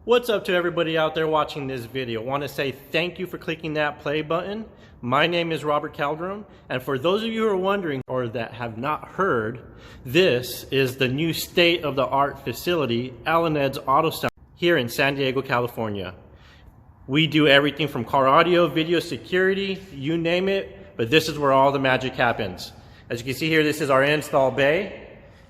What's up to everybody out there watching this video? I want to say thank you for clicking that play button. My name is Robert Calderon, and for those of you who are wondering or that have not heard, this is the new state-of-the-art facility, Alaned's Autosound, here in San Diego, California. We do everything from car audio, video security, you name it, but this is where all the magic happens. As you can see here, this is our install bay.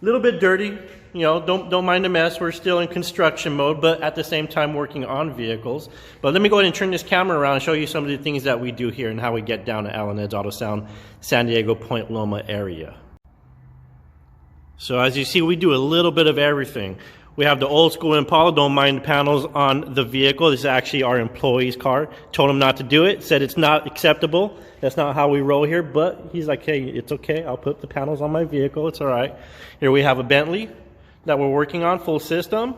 A little bit dirty. You know, don't mind the mess. We're still in construction mode, but at the same time working on vehicles. But let me go ahead and turn this camera around and show you some of the things that we do here and how we get down to Alaned's Autosound, San Diego, Point Loma area. So as you see, we do a little bit of everything. We have the old school Impala, don't mind the panels on the vehicle. This is actually our employee's car. Told him not to do it, said it's not acceptable. That's not how we roll here, but he's like, hey, it's okay. I'll put the panels on my vehicle. It's all right. Here we have a Bentley that we're working on, full system.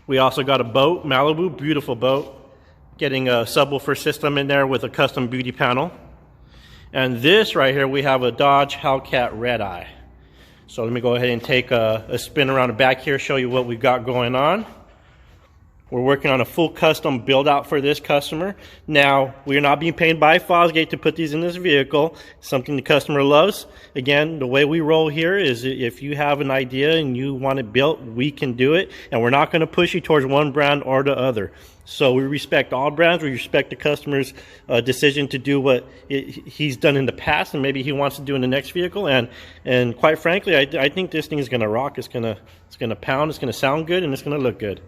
We also got a boat, Malibu, beautiful boat. Getting a subwoofer system in there with a custom beauty panel. And this right here, we have a Dodge Hellcat Red Eye. So let me go ahead and take a spin around the back here, show you what we've got going on. We're working on a full custom build out for this customer. Now, we're not being paid by Fosgate to put these in this vehicle. Something the customer loves. Again, the way we roll here is if you have an idea and you want it built, we can do it. And we're not going to push you towards one brand or the other. So we respect all brands. We respect the customer's decision to do what he's done in the past and maybe he wants to do in the next vehicle. And quite frankly, I think this thing is going to rock. It's going to pound. It's going to sound good, and it's going to look good.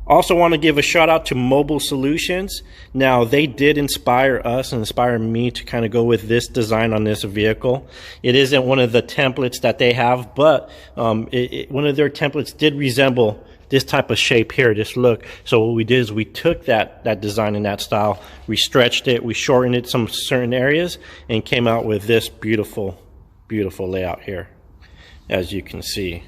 Also want to give a shout out to Mobile Solutions. Now, they did inspire us and inspire me to kind of go with this design on this vehicle. It isn't one of the templates that they have, but one of their templates did resemble this type of shape here, this look. So what we did is we took that design and that style, we stretched it, we shortened it some certain areas, and came out with this beautiful, beautiful layout here, as you can see.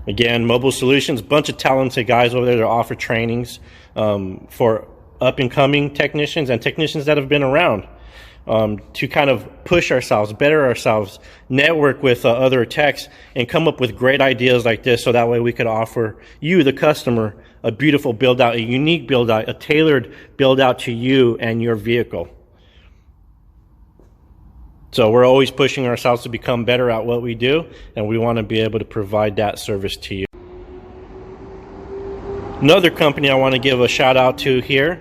Again, Mobile Solutions, bunch of talented guys over there that offer trainings for up-and-coming technicians and technicians that have been around to kind of push ourselves, better ourselves, network with other techs, and come up with great ideas like this so that way we could offer you, the customer, a beautiful build-out, a unique build-out, a tailored build-out to you and your vehicle. So we're always pushing ourselves to become better at what we do, and we want to be able to provide that service to you. Another company I want to give a shout out to here,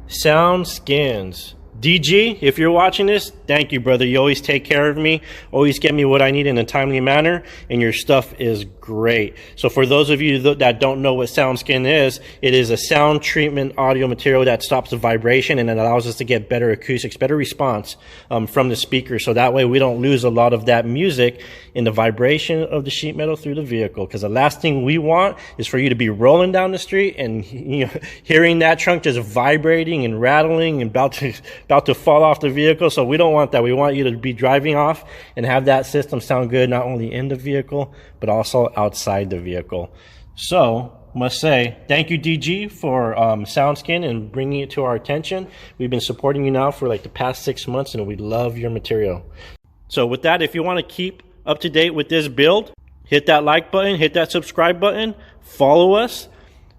Sound Skins. DG, if you're watching this, thank you, brother. You always take care of me, always get me what I need in a timely manner, and your stuff is great. So for those of you that don't know what SoundSkin is, it is a sound treatment audio material that stops the vibration and it allows us to get better acoustics, better response from the speaker. So that way we don't lose a lot of that music in the vibration of the sheet metal through the vehicle. Because the last thing we want is for you to be rolling down the street and hearing that trunk just vibrating and rattling and about to fall off the vehicle. So we don't want that. We want you to be driving off and have that system sound good, not only in the vehicle, but also outside the vehicle. So must say thank you, DG, for SoundSkin and bringing it to our attention. We've been supporting you now for like the past 6 months, and we love your material. So with that, if you want to keep up to date with this build, hit that like button, hit that subscribe button, follow us,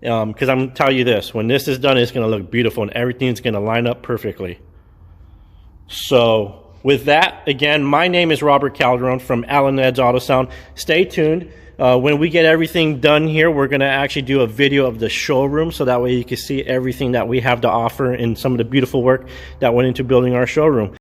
because I'm going to tell you this, when this is done, it's going to look beautiful and everything's going to line up perfectly. So with that, again, my name is Robert Calderon from Alaned's Autosound. Stay tuned. When we get everything done here, we're going to actually do a video of the showroom so that way you can see everything that we have to offer and some of the beautiful work that went into building our showroom.